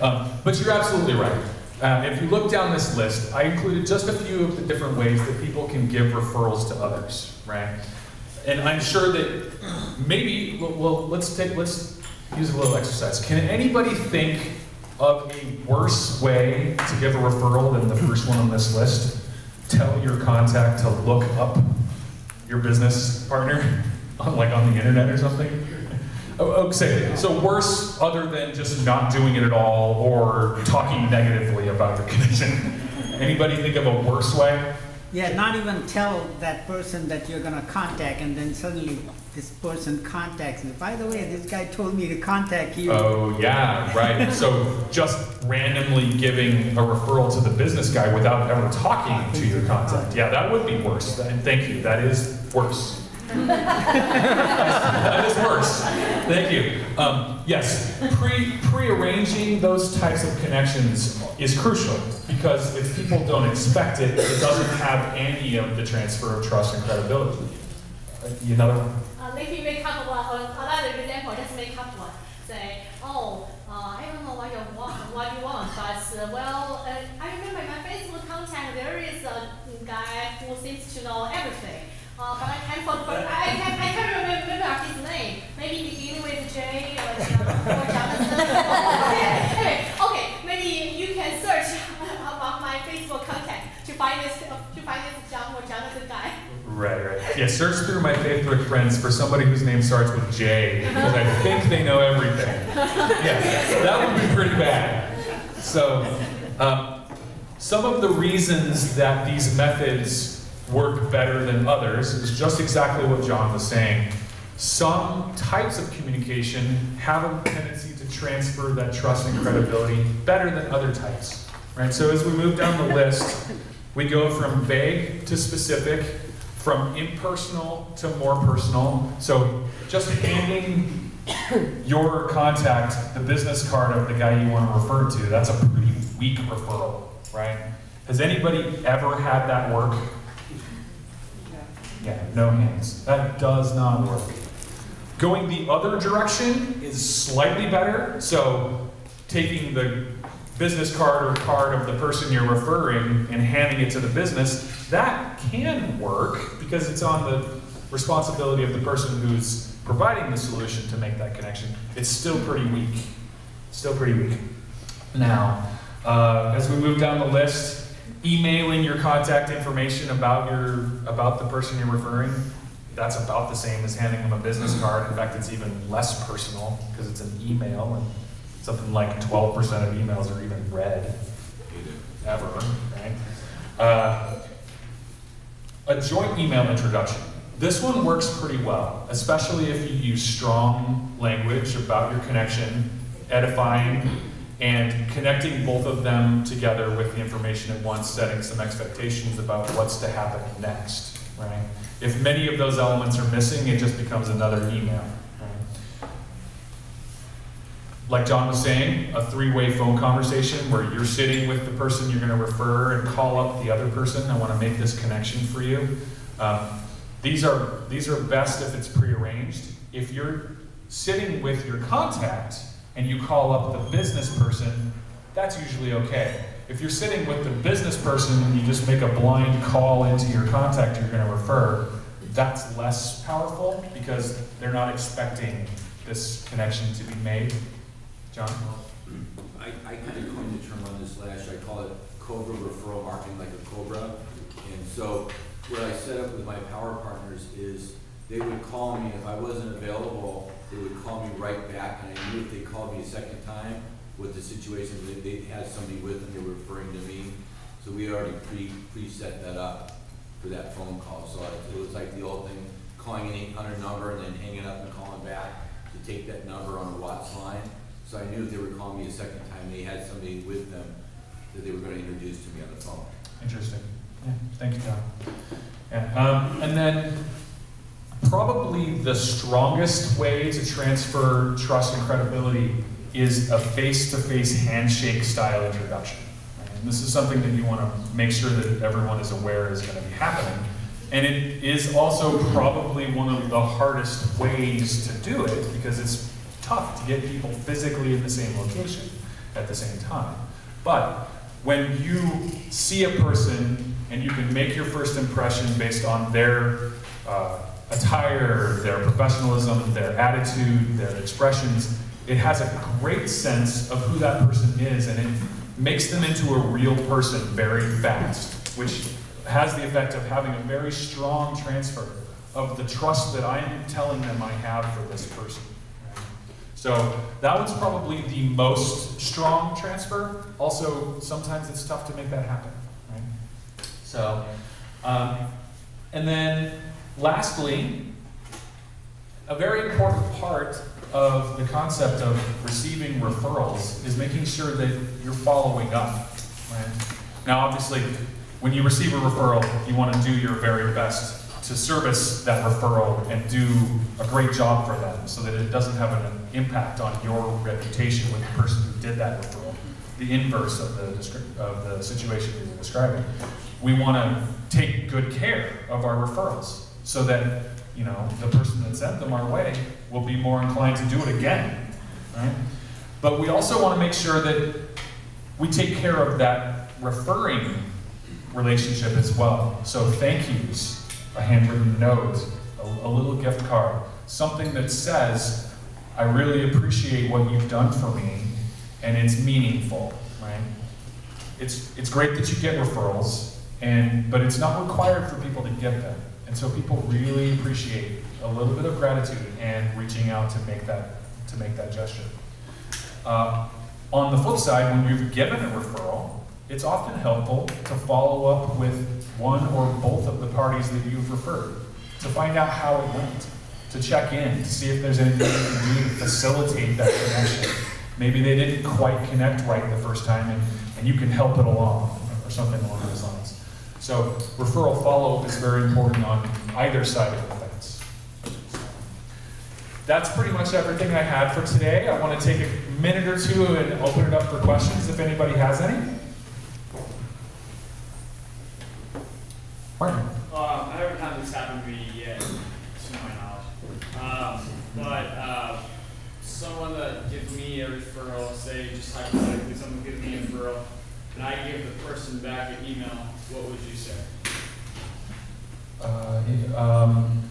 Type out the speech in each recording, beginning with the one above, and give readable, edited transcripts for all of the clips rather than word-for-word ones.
But you're absolutely right. If you look down this list, I included just a few of the different ways that people can give referrals to others, right? And I'm sure that maybe, well, let's use a little exercise. Can anybody think of a worse way to give a referral than the first one on this list? Tell your contact to look up your business partner on the internet or something? Okay, so worse other than just not doing it at all or talking negatively about your connection. Anybody think of a worse way? Yeah, not even tell that person that you're going to contact, and then suddenly this person contacts me. By the way, this guy told me to contact you. Oh, yeah, right. So just randomly giving a referral to the business guy without ever talking to your contact. Yeah, that would be worse. Thank you. That is worse. That is worse. Thank you. Yes, pre-arranging those types of connections is crucial, because if people don't expect it, it doesn't have any of the transfer of trust and credibility. Another one? If you make up another example, just make up one. Say, oh, I don't know what you want, but well, I remember in my Facebook contact there is a guy who seems to know everything. But I can't remember his name. Maybe beginning with J or Jonathan. Okay, maybe you can search about my Facebook contact to find this John or Jonathan guy. Right. Yeah, search through my Facebook friends for somebody whose name starts with J, because I think they know everything. Yeah, that would be pretty bad. So, some of the reasons that these methods work better than others is just exactly what John was saying. Some types of communication have a tendency to transfer that trust and credibility better than other types, right? So as we move down the list, we go from vague to specific, from impersonal to more personal. So just handing your contact the business card of the guy you want to refer to, that's a pretty weak referral, right? Has anybody ever had that work? Yeah, no hands. That does not work. Going the other direction is slightly better. So taking the business card or card of the person you're referring and handing it to the business, that can work because it's on the responsibility of the person who's providing the solution to make that connection. It's still pretty weak. Still pretty weak. Now, as we move down the list, emailing your contact information about the person you're referring, that's about the same as handing them a business card. In fact, it's even less personal because it's an email, and something like 12% of emails are even read ever, right? A joint email introduction. This one works pretty well, especially if you use strong language about your connection, edifying, and connecting both of them together with the information at once, setting some expectations about what's to happen next, right? If many of those elements are missing, it just becomes another email, right? Like John was saying, a three-way phone conversation where you're sitting with the person you're going to refer and call up the other person. I want to make this connection for you. These are best if it's prearranged. If you're sitting with your contact and you call up the business person, that's usually okay. If you're sitting with the business person and you just make a blind call into your contact you're going to refer, that's less powerful because they're not expecting this connection to be made. John? I kind of coined the term on this last year. I call it Cobra referral marketing, like a cobra. And so what I set up with my power partners is they would call me. If I wasn't available, they would call me right back, and I knew if they called me a second time with the situation, they had somebody with them, they were referring to me. So we already pre-set that up for that phone call. So it was like the old thing, calling an 800 number and then hanging up and calling back to take that number on a Watts line. So I knew if they were calling me a second time, they had somebody with them that they were going to introduce to me on the phone. Interesting. Yeah, thank you, John. Yeah. And then probably the strongest way to transfer trust and credibility is a face-to-face handshake style introduction. And this is something that you want to make sure that everyone is aware is going to be happening. And it is also probably one of the hardest ways to do it because it's tough to get people physically in the same location. at the same time. But when you see a person and you can make your first impression based on their attire, their professionalism, their attitude, their expressions, it has a great sense of who that person is, and it makes them into a real person very fast, which has the effect of having a very strong transfer of the trust that I'm telling them I have for this person. Right? So that one's probably the most strong transfer. Also, sometimes it's tough to make that happen. Right? So, and then lastly, a very important part of the concept of receiving referrals is making sure that you're following up. Right? Now, obviously, when you receive a referral, you want to do your very best to service that referral and do a great job for them so that it doesn't have an impact on your reputation with the person who did that referral. The inverse of the situation we were describing. We want to take good care of our referrals so that the person that sent them our way will be more inclined to do it again. Right? But we also want to make sure that we take care of that referring relationship as well. So thank yous, a handwritten note, a little gift card, something that says, I really appreciate what you've done for me, and it's meaningful, right? It's great that you get referrals, but it's not required for people to get them. And so people really appreciate a little bit of gratitude and reaching out to make that gesture. On the flip side, when you've given a referral, it's often helpful to follow up with one or both of the parties that you've referred, to find out how it went, to check in, to see if there's anything you can do to facilitate that connection. Maybe they didn't quite connect right the first time, and you can help it along, or something along those lines. So referral follow-up is very important on either side of the fence. That's pretty much everything I had for today. I want to take a minute or two and open it up for questions if anybody has any. Martin. I haven't had this happen to me yet, to my knowledge. Someone that gives me a referral, say just hypothetically, someone gives me a referral, and I give the person back an email, what would you say?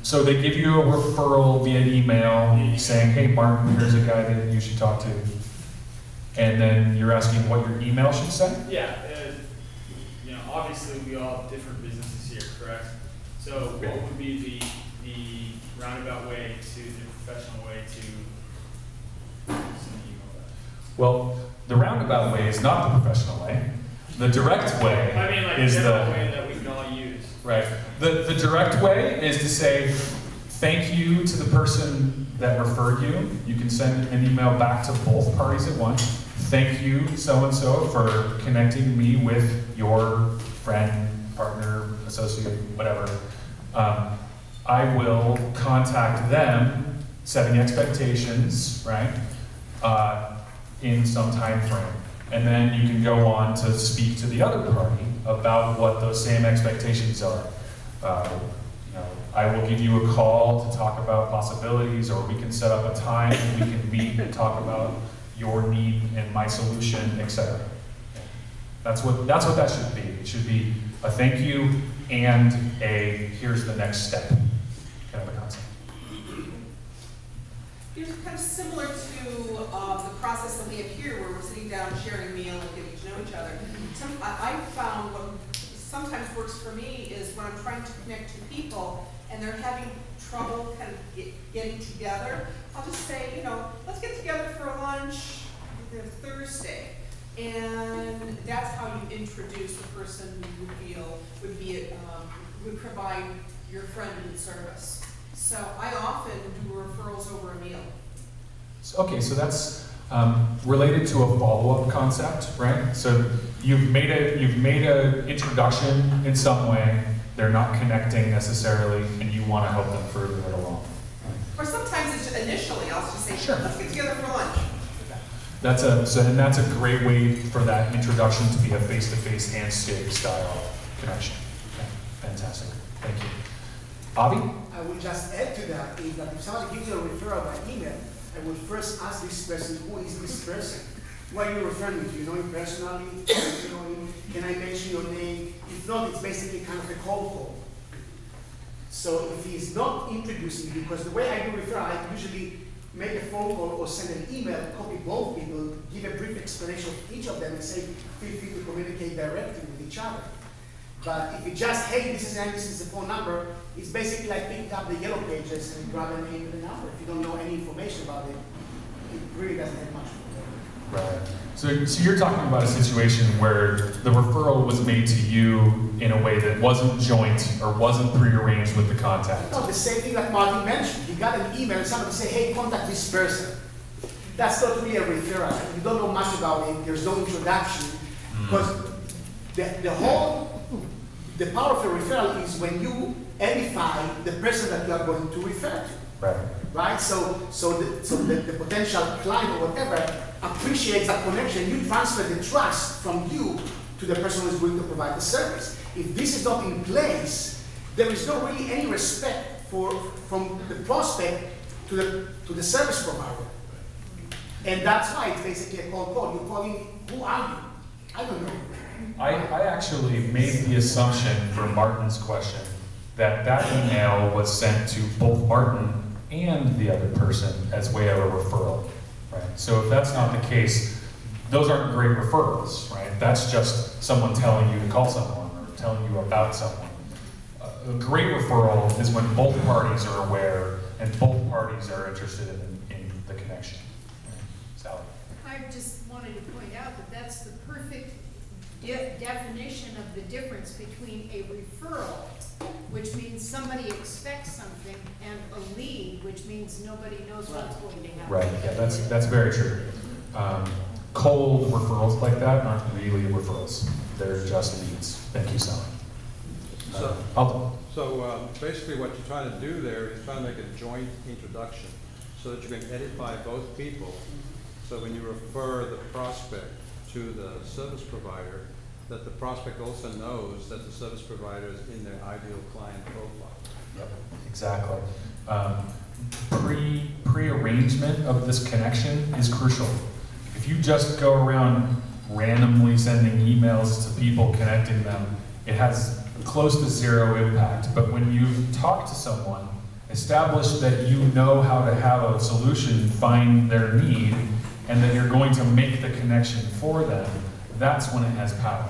So they give you a referral via email saying, hey Martin, here's a guy that you should talk to. And then you're asking what your email should say? Yeah, obviously we all have different businesses here, correct? So what would be the roundabout way the professional way to send an email back? Well, the roundabout way is not the professional way. The direct way is the way that we can all use. Right. The direct way is to say thank you to the person that referred you. You can send an email back to both parties at once. Thank you, so-and-so, for connecting me with your friend, partner, associate, whatever. I will contact them, setting expectations, right, in some time frame. And then you can go on to speak to the other party about what those same expectations are. I will give you a call to talk about possibilities, or we can set up a time and we can meet and talk about your need and my solution, etc. That's what that should be. It should be a thank you and a here's the next step kind of a concept. It's kind of similar to the process that we have here, where we're sitting down, sharing a meal, and getting to know each other. I found what sometimes works for me is when I'm trying to connect to people and they're having trouble kind of getting together, I'll just say, let's get together for a lunch Thursday. And that's how you introduce the person you feel would provide your friend in service. So I often do referrals over a meal. Okay, so that's related to a follow-up concept, right? So you've made an introduction in some way. They're not connecting necessarily, and you want to help them further it along. Or sometimes it's initially I'll just say, sure, let's get together for lunch. That's a great way for that introduction to be a face-to-face handshake style connection. Okay, fantastic. Thank you. Avi? I would just add to that is that if somebody gives you a referral by email, I would first ask this person, who is this person? who are you referring to? You know him personally? You know him? Can I mention your name? If not, it's basically kind of a cold call. So if he's not introducing you, because the way I do referral, I usually make a phone call or send an email, copy both people, give a brief explanation of each of them, and say, feel free to communicate directly with each other. But if you just, hey, this is the phone number, it's basically like picking up the yellow pages and grab a name and a number. If you don't know any information about it, it really doesn't have much. Right. So you're talking about a situation where the referral was made to you in a way that wasn't joint or wasn't prearranged with the contact. No, the same thing like Martin mentioned. You got an email and somebody say, hey, contact this person. That's not really a referral. You don't know much about it. There's no introduction. Because the power of a referral is when you edify the person that you are going to refer to. Right. Right? So the potential client or whatever appreciates that connection. You transfer the trust from you to the person who is going to provide the service. If this is not in place, there is not really any respect from the prospect to the service provider. And that's why it's basically a cold call. You're calling, who are you? I don't know. I actually made the assumption for Martin's question that email was sent to both Martin and the other person as way of a referral, right? So if that's not the case, those aren't great referrals, right? That's just someone telling you to call someone or telling you about someone. A great referral is when both parties are aware and both parties are interested in the connection. Sally? I just wanted to point out that that's the perfect definition of the difference between a referral, which means somebody expects something, and a lead, which means nobody knows what's going to happen. Right, yeah, that's very true. Cold referrals like that aren't really referrals. They're just leads. Thank you, Sally. So basically what you're trying to do there is trying to make a joint introduction so that you can edify both people. So when you refer the prospect to the service provider, that the prospect also knows that the service provider is in their ideal client profile. Yep, exactly. Pre-arrangement of this connection is crucial. If you just go around randomly sending emails to people, connecting them, it has close to zero impact. But when you talk to someone, establish that you know how to have a solution, find their need, and that you're going to make the connection for them, that's when it has power,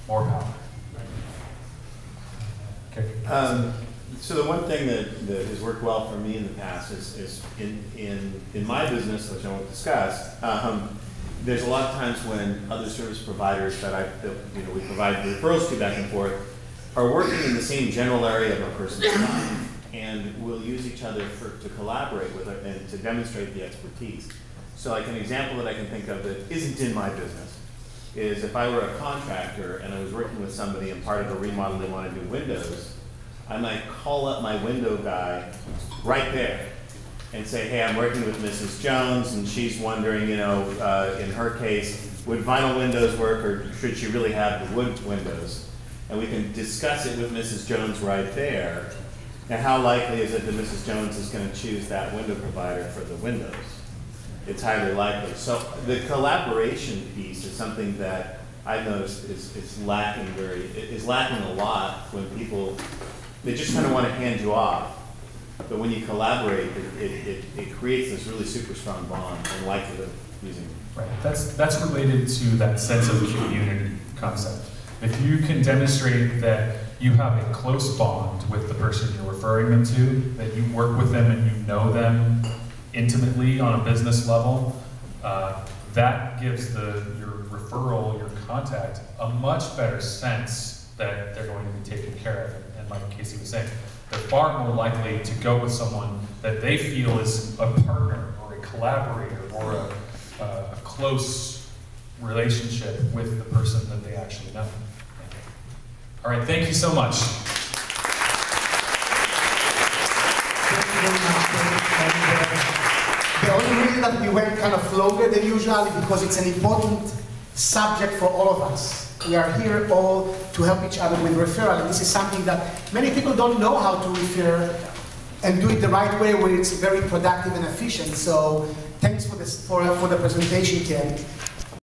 more power. Okay. So the one thing that has worked well for me in the past is in my business, which I won't discuss, there's a lot of times when other service providers that we provide referrals to back and forth are working in the same general area of a person's life, and we'll use each other to collaborate with it and to demonstrate the expertise. So like an example that I can think of that isn't in my business is if I were a contractor and I was working with somebody and part of a remodel they want to do windows, I might call up my window guy right there and say, hey, I'm working with Mrs. Jones and she's wondering, in her case, would vinyl windows work or should she really have the wood windows? And we can discuss it with Mrs. Jones right there. Now, how likely is it that Mrs. Jones is going to choose that window provider for the windows? It's highly likely. So the collaboration piece is something that I've noticed is lacking a lot when people, they just kind of want to hand you off. But when you collaborate, it creates this really super strong bond and likelihood of using it. Right. That's related to that sense of community concept. If you can demonstrate that you have a close bond with the person you're referring them to, that you work with them and you know them intimately on a business level, that gives your referral, your contact, a much better sense that they're going to be taken care of. And like Casey was saying, they're far more likely to go with someone that they feel is a partner or a collaborator or a close relationship with the person that they actually know. All right, thank you so much. The only reason that we went kind of longer than usual is because it's an important subject for all of us. We are here all to help each other with referral, and this is something that many people don't know how to refer and do it the right way where it's very productive and efficient. So thanks for the presentation, Ken.